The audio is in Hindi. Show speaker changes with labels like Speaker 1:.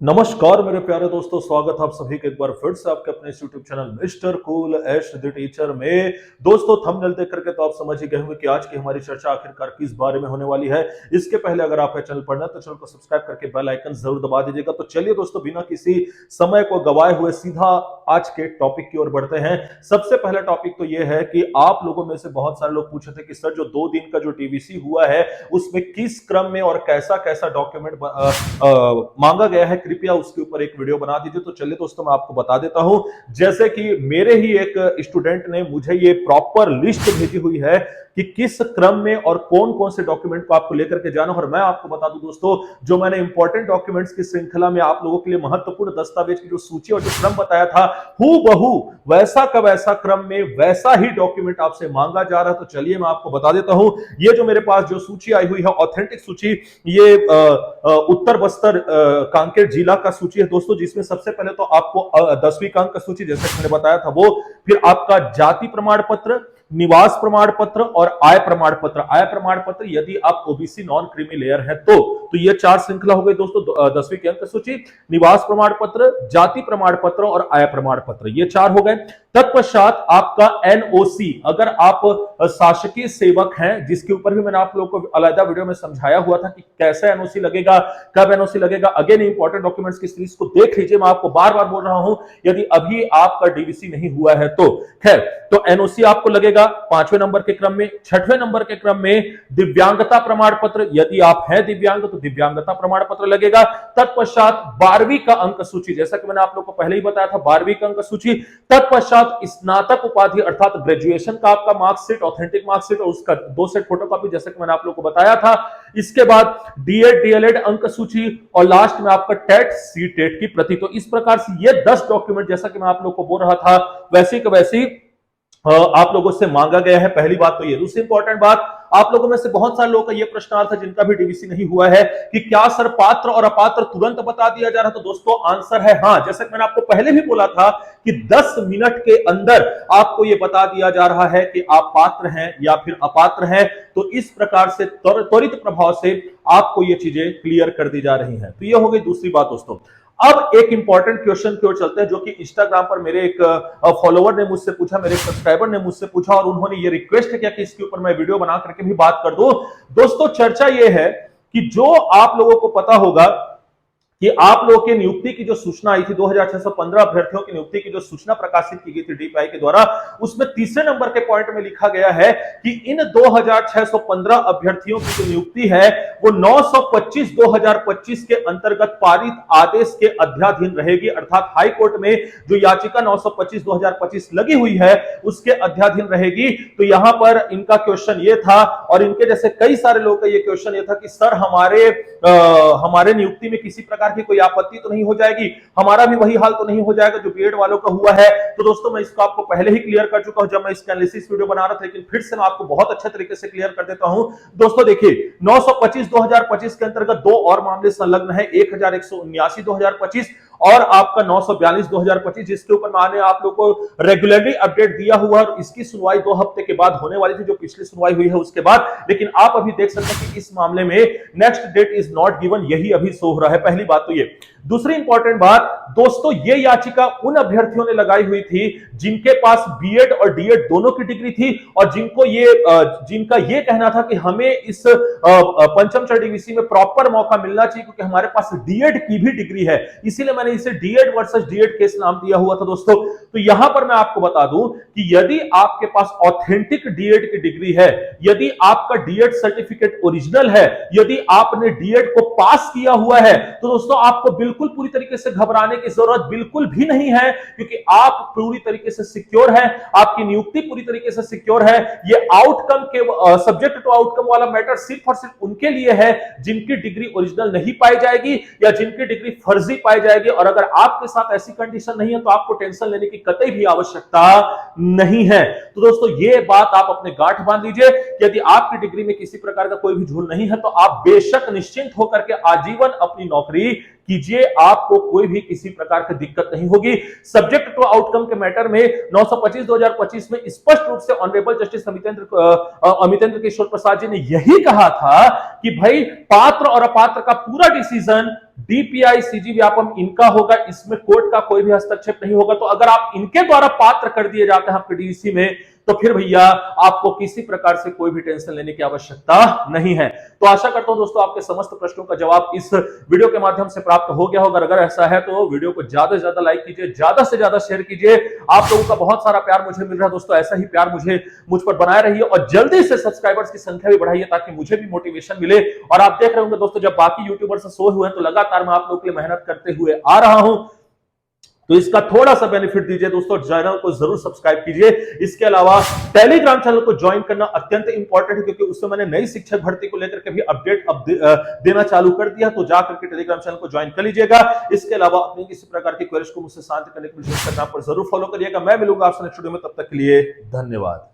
Speaker 1: नमस्कार मेरे प्यारे दोस्तों, स्वागत है आप सभी का एक बार फिर से आपके अपने YouTube channel mister cool Ash the teacher में। दोस्तों थंबनेल देख करके तो आप समझ ही गए होंगे कि आज की हमारी चर्चा आखिरकार किस बारे में होने वाली है। इसके पहले अगर आप चैनल पर नए तो चैनल को सब्सक्राइब करके बेल आइकन जरूर दबा दीजिएगा। तो चलिए दोस्तों, बिना किसी समय को गवाए हुए सीधा आज के टॉपिक की ओर बढ़ते हैं। सबसे पहला टॉपिक तो यह है कि आप लोगों में से बहुत सारे लोग पूछे थे कि सर जो 2 दिन का जो टीवीसी हुआ है उसमें किस क्रम में और कैसा कैसा डॉक्यूमेंट मांगा गया है, कृपया उसके ऊपर एक वीडियो बना दीजिए। तो चलिए दोस्तों, मैं आपको बता देता हूं। जैसे कि मेरे ही एक स्टूडेंट ने मुझे ये प्रॉपर लिस्ट भेजी हुई है कि किस क्रम में और कौन कौन से डॉक्यूमेंट को आपको लेकर के जाना। और मैं आपको बता दूं दोस्तों, जो मैंने इंपॉर्टेंट डॉक्यूमेंट्स की श्रृंखला में आप लोगों के लिए महत्वपूर्ण दस्तावेज की जो सूची और जो क्रम बताया था, हूबहू वैसा का वैसा क्रम में वैसा ही डॉक्यूमेंट आपसे मांगा जा रहा है। तो चलिए मैं आपको बता देता हूं। ये जो मेरे पास जो सूची आई हुई है, ऑथेंटिक सूची, ये उत्तर बस्तर कांकेर जिला का सूची है दोस्तों, जिसमें सबसे पहले तो आपको 10वीं का अंक का सूची जैसे मैंने बताया था वो, फिर आपका जाति प्रमाण पत्र, निवास प्रमाण पत्र और आय प्रमाण पत्र। आय प्रमाण पत्र यदि आप ओबीसी नॉन क्रीमी लेयर है तो ये 4 श्रृंखला हो गई दोस्तों। 10वीं की अंक सूची, निवास प्रमाण पत्र, जाति प्रमाण पत्र और आय प्रमाण पत्र, ये 4 हो गए। तत्पश्चात आपका एनओसी, अगर आप शासकीय सेवक हैं, जिसके ऊपर भी मैंने आप लोगों को अलग वीडियो में समझाया हुआ था कि कैसे एनओसी लगेगा, कब एनओसी लगेगा। अगेन इंपॉर्टेंट डॉक्यूमेंट्स की सीरीज को देख लीजिए, मैं आपको बार बार बोल रहा हूं यदि अभी आपका डीवीसी नहीं हुआ है तो। खैर, तो एनओसी आपको लगेगा 5वें नंबर के क्रम में। 6वें नंबर के क्रम में दिव्यांगता प्रमाण पत्र, यदि आप हैं दिव्यांग तो दिव्यांगता प्रमाण पत्र लगेगा। तत्पश्चात 12वीं का अंक सूची, जैसा कि मैंने आप लोगों को पहले ही बताया था, 12वीं का अंक सूची। तत्पश्चात स्नातक उपाधि अर्थात ग्रेजुएशन का आपका मार्कशीट, ऑथेंटिक मार्कशीट और उसका 2 सेट फोटोकॉपी, जैसे कि मैंने आप लोगों को बताया था। इसके बाद डीएड डीएलएड अंक सूची और लास्ट में आपका टेट सी टेट की प्रति। तो इस प्रकार से ये 10 डॉक्यूमेंट, जैसा कि मैं आप लोगों को बोल रहा था, वैसी की वैसी आप लोगों से मांगा गया है। पहली बात तो ये। दूसरी इंपॉर्टेंट बात, आप लोगों में से बहुत सारे लोगों का यह प्रश्न आता है जिनका भी डीवीसी नहीं हुआ है कि क्या सर पात्र और अपात्र तुरंत बता दिया जा रहा है। तो दोस्तों आंसर है हां। जैसे मैंने आपको पहले भी बोला था कि 10 मिनट के अंदर आपको यह बता दिया जा रहा है कि आप पात्र हैं या फिर अपात्र हैं। तो इस प्रकार से त्वरित प्रभाव से आपको ये चीजें क्लियर कर दी जा रही हैं। तो यह हो गई दूसरी बात दोस्तों। अब एक इंपॉर्टेंट क्वेश्चन की ओर चलते हैं, जो कि इंस्टाग्राम पर मेरे एक फॉलोवर ने मुझसे पूछा, मेरे एक सब्सक्राइबर ने मुझसे पूछा और उन्होंने ये रिक्वेस्ट किया कि इसके ऊपर मैं वीडियो बना करके भी बात कर दूं। दोस्तों चर्चा ये है कि जो आप लोगों को पता होगा कि आप लोगों की नियुक्ति की जो सूचना आई थी, 2615 अभ्यर्थियों की नियुक्ति की जो सूचना प्रकाशित की गई थी डीपीआई के द्वारा, उसमें तीसरे नंबर के पॉइंट में लिखा गया है कि इन 2615 अभ्यर्थियों की जो नियुक्ति है वो 925/2025 के अंतर्गत पारित आदेश के अध्याधीन रहेगी। अर्थात हाई कोर्ट में जो याचिका 925/2025 लगी हुई है उसके अध्याधीन रहेगी। तो यहां पर इनका क्वेश्चन ये था, और इनके जैसे कई सारे लोगों का ये क्वेश्चन ये था कि सर हमारे नियुक्ति में किसी प्रकार की कोई आपत्ति तो नहीं हो जाएगी, हमारा भी वही हाल तो नहीं हो जाएगा जो बीएड वालों का हुआ है। तो दोस्तों मैं इसको आपको पहले ही क्लियर कर चुका हूं जब मैं इसका एनालिसिस वीडियो बना रहा था, लेकिन फिर से मैं आपको बहुत अच्छे तरीके से क्लियर कर देता हूं। दोस्तों देखिए, 925/2025 के अंतर्गत 2 और मामले संलग्न है, 1179/2025 और आपका 942/2025, जिसके ऊपर मैंने आप लोगों को रेगुलरली अपडेट दिया हुआ है और इसकी सुनवाई 2 हफ्ते के बाद होने वाली थी, जो पिछली सुनवाई हुई है उसके बाद। लेकिन आप अभी देख सकते हैं कि इस मामले में next date is not given, यही अभी शो हो रहा है। पहली बात तो ये। दूसरी इंपॉर्टेंट बात दोस्तों, ये याचिका उन अभ्यर्थियों ने लगाई हुई थी जिनके पास बीएड और डीएड दोनों की डिग्री थी और जिनका ये कहना था कि हमें इस पंचम चरण डीवीसी में प्रॉपर मौका मिलना चाहिए क्योंकि हमारे पास डीएड की भी डिग्री है। इसीलिए मैंने इसे डीएड वर्सेस डीएड केस नाम दिया हुआ था दोस्तों। तो यहां पर मैं आपको बता दूं कि यदि आपके पास ऑथेंटिक डीएड की डिग्री है, यदि आपका डीएड सर्टिफिकेट ओरिजिनल है, यदि आपने डीएड को पास किया हुआ है, तो दोस्तों आपको बिल्कुल पूरी तरीके से घबराने की जरूरत बिल्कुल भी नहीं है, क्योंकि आप पूरी तरीके से सिक्योर हैं, आपकी नियुक्ति पूरी तरीके से सिक्योर है। ये आउटकम के सब्जेक्ट टू आउटकम वाला मैटर सिर्फ और सिर्फ उनके लिए है जिनकी डिग्री ओरिजिनल नहीं पाई जाएगी या जिनकी डिग्री फर्जी पाई जाएगी। और अगर आपके साथ ऐसी कंडीशन नहीं है तो आपको टेंशन लेने की कतई भी आवश्यकता नहीं है। तो दोस्तों ये बात आप अपने गांठ बांध लीजिए कि यदि आपकी डिग्री में किसी प्रकार का कोई भी झूल नहीं है तो आप बेशक निश्चिंत होकर के आजीवन अपनी नौकरी कीजिए, आपको कोई भी किसी प्रकार की दिक्कत नहीं होगी। सब्जेक्ट टू आउटकम के मैटर में 925/2025 में स्पष्ट रूप से ऑनरेबल जस्टिस अमितेंद्र किशोर प्रसाद जी ने यही कहा था कि भाई पात्र और अपात्र का पूरा डिसीजन डीपीआई सीजी व्यापम इनका होगा, इसमें कोर्ट का कोई भी हस्तक्षेप नहीं होगा। तो अगर आप इनके द्वारा पात्र कर दिए जाते हैं आपके डीवीसी में, तो फिर भैया आपको किसी प्रकार से कोई भी टेंशन लेने की आवश्यकता नहीं है। तो आशा करता हूं दोस्तों आपके समस्त प्रश्नों का जवाब इस वीडियो के माध्यम से प्राप्त हो गया होगा। अगर ऐसा है तो वीडियो को ज्यादा से ज्यादा लाइक कीजिए, ज्यादा से ज्यादा शेयर कीजिए। आप लोगों का बहुत सारा प्यार मुझे मिल रहा है दोस्तों, ऐसा ही प्यार मुझ पर बनाए रहिए और जल्दी से सब्सक्राइबर्स की संख्या भी बढ़ाइए ताकि मुझे भी मोटिवेशन मिले। और आप देख रहे होंगे दोस्तों, जब बाकी यूट्यूबर्स सो हुए हैं तो लगातार मैं आप लोगों के लिए मेहनत करते हुए आ रहा हूं, तो इसका थोड़ा सा बेनिफिट दीजिए दोस्तों, चैनल को जरूर सब्सक्राइब कीजिए। इसके अलावा टेलीग्राम चैनल को ज्वाइन करना अत्यंत इंपॉर्टेंट है, क्योंकि उसमें मैंने नई शिक्षक भर्ती को लेकर के भी अपडेट देना चालू कर दिया, तो जाकर के टेलीग्राम चैनल को ज्वाइन कर लीजिएगा। इसके अलावा अपनी किसी प्रकार की क्वेरीज को मुझसे शांत करने के लिए पर जरूर फॉलो करिएगा। मैं मिलूंगा आपसे नेक्स्ट वीडियो में, तब तक के लिए धन्यवाद।